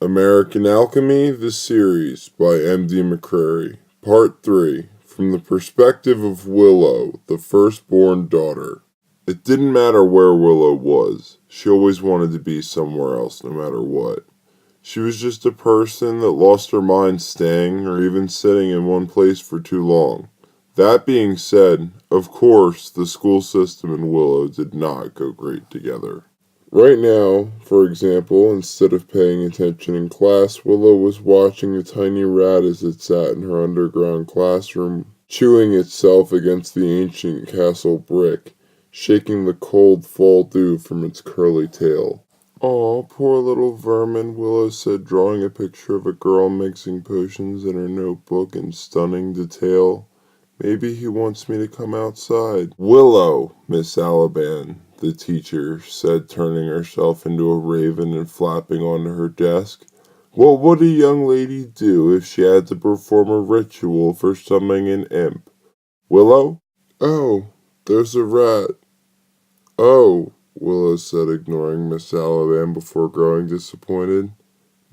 American Alchemy, the series by M.D. McCrary. Part 3. From the perspective of Willow, the firstborn daughter. It didn't matter where Willow was. She always wanted to be somewhere else, no matter what. She was just a person that lost her mind staying or even sitting in one place for too long. That being said, of course, the school system and Willow did not go great together. Right now, for example, instead of paying attention in class, Willow was watching a tiny rat as it sat in her underground classroom, chewing itself against the ancient castle brick, shaking the cold fall dew from its curly tail. "Aw, poor little vermin," Willow said, drawing a picture of a girl mixing potions in her notebook in stunning detail. "Maybe he wants me to come outside." "Willow, Miss Alaban," the teacher said, turning herself into a raven and flapping onto her desk. "What would a young lady do if she had to perform a ritual for summoning an imp? Willow?" "Oh, there's a rat." "Oh," Willow said, ignoring Miss Alaban before growing disappointed.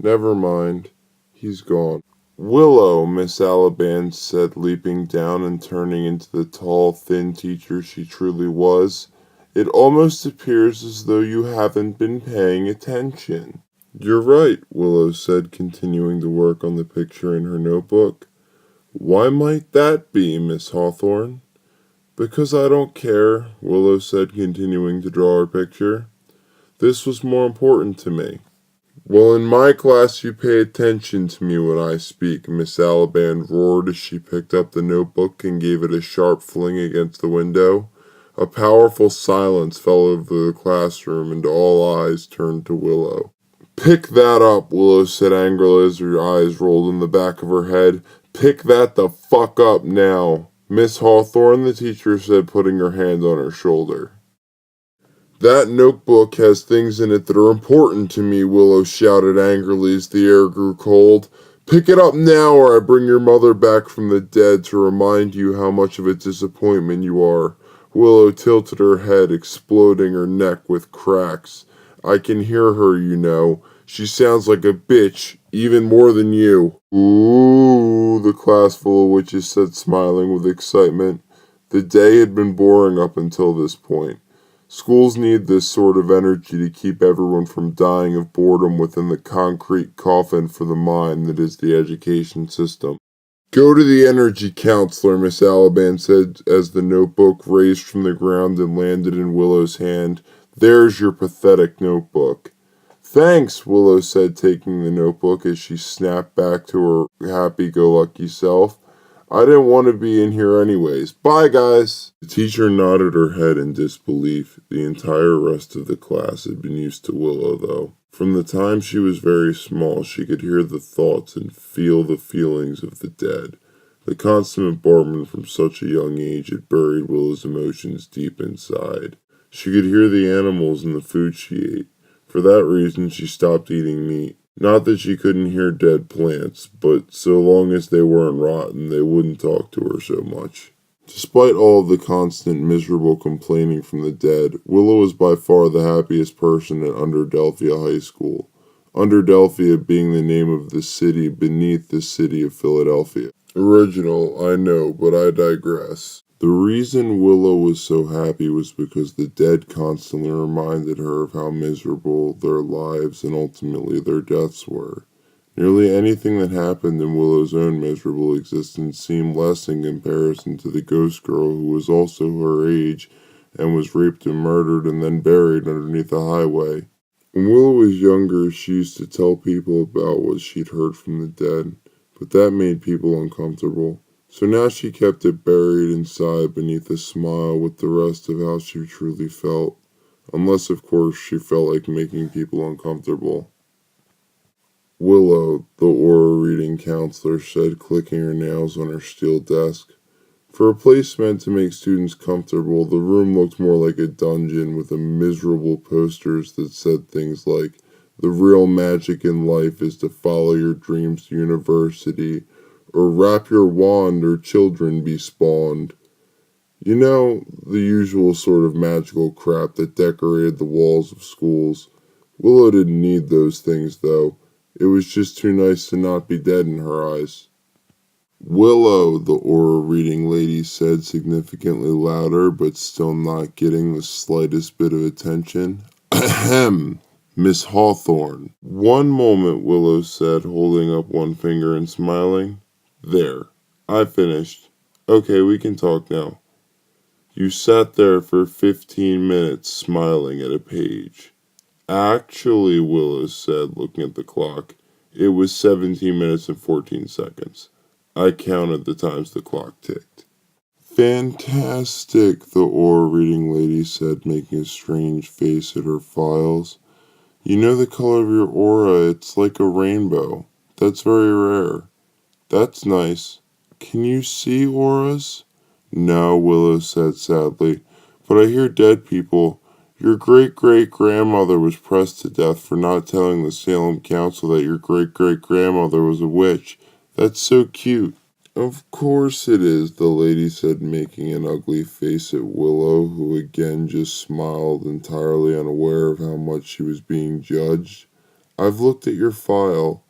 "Never mind. He's gone." "Willow," Miss Alaban said, leaping down and turning into the tall, thin teacher she truly was. "It almost appears as though you haven't been paying attention." "You're right," Willow said, continuing to work on the picture in her notebook. "Why might that be, Miss Hawthorne?" "Because I don't care," Willow said, continuing to draw her picture. "This was more important to me." "Well, in my class you pay attention to me when I speak," Miss Alaban roared as she picked up the notebook and gave it a sharp fling against the window. A powerful silence fell over the classroom and all eyes turned to Willow. "Pick that up," Willow said angrily as her eyes rolled in the back of her head. "Pick that the fuck up now." "Miss Hawthorne," the teacher said, putting her hand on her shoulder. "That notebook has things in it that are important to me," Willow shouted angrily as the air grew cold. "Pick it up now or I bring your mother back from the dead to remind you how much of a disappointment you are." Willow tilted her head, exploding her neck with cracks. "I can hear her, you know. She sounds like a bitch, even more than you." "Ooh," the class full of witches said, smiling with excitement. The day had been boring up until this point. Schools need this sort of energy to keep everyone from dying of boredom within the concrete coffin for the mind that is the education system. "Go to the energy counselor," Miss Alaban said as the notebook raised from the ground and landed in Willow's hand. "There's your pathetic notebook." "Thanks," Willow said, taking the notebook as she snapped back to her happy-go-lucky self. "I didn't want to be in here anyways. Bye, guys." The teacher nodded her head in disbelief. The entire rest of the class had been used to Willow, though. From the time she was very small, she could hear the thoughts and feel the feelings of the dead. The constant bombardment from such a young age had buried Willow's emotions deep inside. She could hear the animals in the food she ate. For that reason, she stopped eating meat. Not that she couldn't hear dead plants, but so long as they weren't rotten, they wouldn't talk to her so much. Despite all of the constant miserable complaining from the dead, Willow was by far the happiest person at Underdelphia High School. Underdelphia being the name of the city beneath the city of Philadelphia. Original, I know, but I digress. The reason Willow was so happy was because the dead constantly reminded her of how miserable their lives and ultimately their deaths were. Nearly anything that happened in Willow's own miserable existence seemed less in comparison to the ghost girl who was also her age and was raped and murdered and then buried underneath a highway. When Willow was younger, she used to tell people about what she'd heard from the dead, but that made people uncomfortable. So now she kept it buried inside beneath a smile with the rest of how she truly felt. Unless, of course, she felt like making people uncomfortable. "Willow," the aura reading counselor said, clicking her nails on her steel desk. For a place meant to make students comfortable, the room looked more like a dungeon with miserable posters that said things like, "The real magic in life is to follow your dreams to university," or "Wrap your wand or children be spawned." You know, the usual sort of magical crap that decorated the walls of schools. Willow didn't need those things, though. It was just too nice to not be dead in her eyes. Willow, the aura reading lady said significantly louder, but still not getting the slightest bit of attention. Ahem, Miss Hawthorne. One moment, Willow said, holding up one finger and smiling. There, I finished. Okay, we can talk now. You sat there for 15 minutes smiling at a page. Actually, Willow said, looking at the clock, it was 17 minutes and 14 seconds. I counted the times the clock ticked. Fantastic, the aura reading lady said, making a strange face at her files. You know the color of your aura, it's like a rainbow. That's very rare. That's nice. Can you see auras? No, Willow said sadly, but I hear dead people. Your great-great-grandmother was pressed to death for not telling the Salem Council that your great-great-grandmother was a witch. That's so cute. Of course it is, the lady said, making an ugly face at Willow, who again just smiled, entirely unaware of how much she was being judged. I've looked at your file.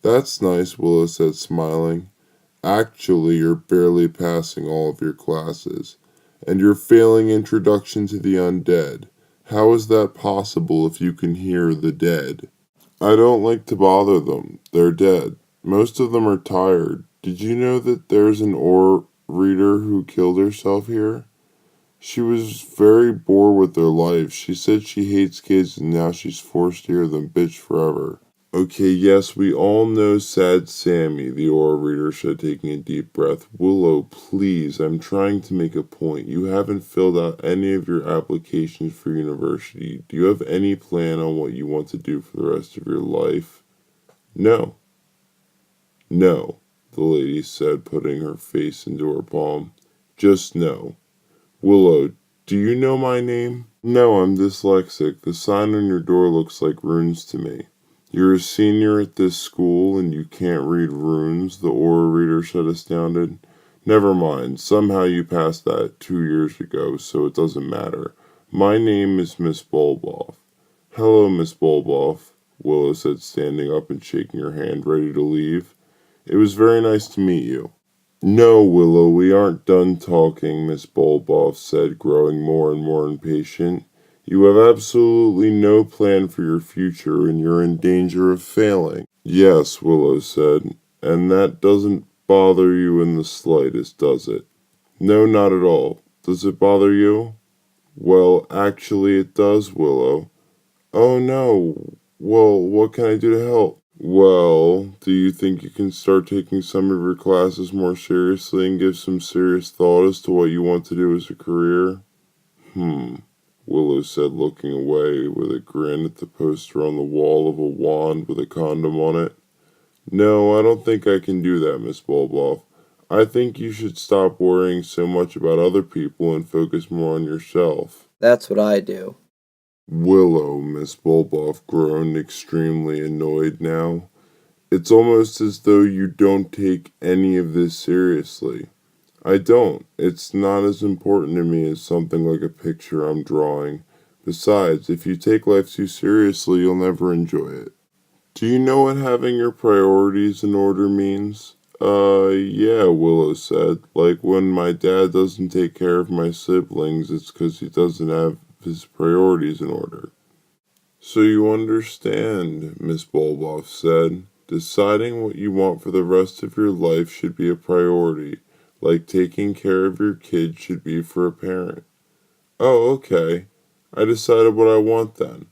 That's nice, Willow said, smiling. Actually, you're barely passing all of your classes, and you're failing Introduction to the Undead. How is that possible if you can hear the dead? I don't like to bother them. They're dead. Most of them are tired. Did you know that there's an aura reader who killed herself here? She was very bored with their life. She said she hates kids and now she's forced to hear them bitch forever. Okay, yes, we all know Sad Sammy, the aura reader said, taking a deep breath. Willow, please, I'm trying to make a point. You haven't filled out any of your applications for university. Do you have any plan on what you want to do for the rest of your life? No. No, the lady said, putting her face into her palm. Just no. Willow, do you know my name? No, I'm dyslexic. The sign on your door looks like runes to me. You're a senior at this school and you can't read runes, the aura reader said, astounded. Never mind, somehow you passed that 2 years ago, so it doesn't matter. My name is Miss Bulboff. Hello, Miss Bulboff, Willow said, standing up and shaking her hand, ready to leave. It was very nice to meet you. No, Willow, we aren't done talking, Miss Bulboff said, growing more and more impatient. You have absolutely no plan for your future, and you're in danger of failing. Yes, Willow said, and that doesn't bother you in the slightest, does it? No, not at all. Does it bother you? Well, actually it does, Willow. Oh no. Well, what can I do to help? Well, do you think you can start taking some of your classes more seriously and give some serious thought as to what you want to do as a career? Willow said, looking away with a grin at the poster on the wall of a wand with a condom on it. No, I don't think I can do that, Miss Bulboff. I think you should stop worrying so much about other people and focus more on yourself. That's what I do. Willow, Miss Bulboff groaned, extremely annoyed now. It's almost as though you don't take any of this seriously. I don't. It's not as important to me as something like a picture I'm drawing. Besides, if you take life too seriously, you'll never enjoy it. Do you know what having your priorities in order means? Yeah, Willow said. Like when my dad doesn't take care of my siblings, it's because he doesn't have his priorities in order. So you understand, Miss Bulboff said. Deciding what you want for the rest of your life should be a priority, like taking care of your kids should be for a parent. Oh, okay. I decided what I want then.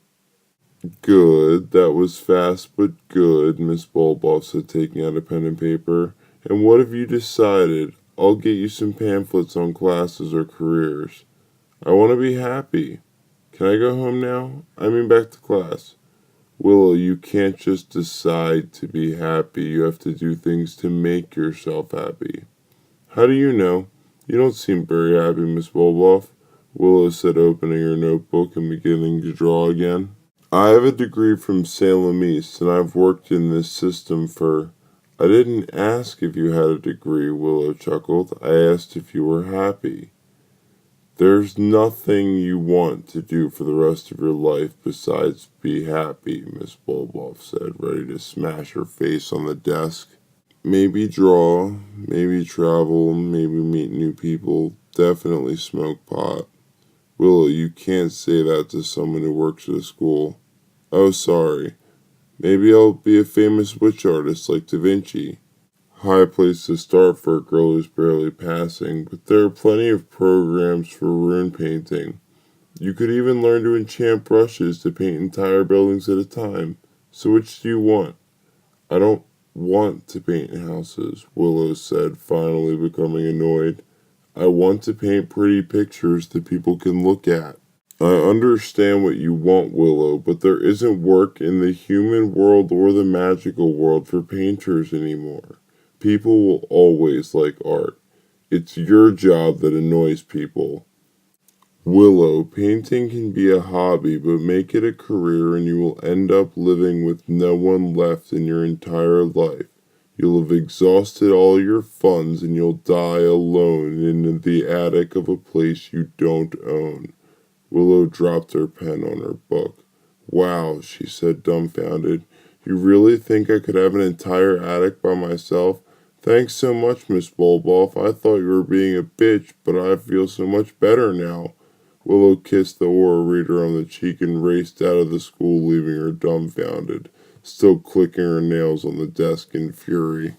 Good, that was fast but good, Miss Bulboff said, taking out a pen and paper. And what have you decided? I'll get you some pamphlets on classes or careers. I want to be happy. Can I go home now? I mean back to class. Willow, you can't just decide to be happy. You have to do things to make yourself happy. How do you know? You don't seem very happy, Miss Bulboff, Willow said, opening her notebook and beginning to draw again. I have a degree from Salem East, and I've worked in this system for... I didn't ask if you had a degree, Willow chuckled. I asked if you were happy. There's nothing you want to do for the rest of your life besides be happy, Miss Bulboff said, ready to smash her face on the desk. Maybe draw, maybe travel, maybe meet new people, definitely smoke pot. Willow, you can't say that to someone who works at a school. Oh, sorry. Maybe I'll be a famous witch artist like Da Vinci. High place to start for a girl who's barely passing, but there are plenty of programs for rune painting. You could even learn to enchant brushes to paint entire buildings at a time. So which do you want? I don't want to paint houses, Willow said, finally becoming annoyed. I want to paint pretty pictures that people can look at. I understand what you want, Willow, but there isn't work in the human world or the magical world for painters anymore. People will always like art. It's your job that annoys people. Willow, painting can be a hobby, but make it a career and you will end up living with no one left in your entire life. You'll have exhausted all your funds and you'll die alone in the attic of a place you don't own. Willow dropped her pen on her book. Wow, she said, dumbfounded. You really think I could have an entire attic by myself? Thanks so much, Miss Bulboff. I thought you were being a bitch, but I feel so much better now. Willow kissed the aura reader on the cheek and raced out of the school, leaving her dumbfounded, still clicking her nails on the desk in fury.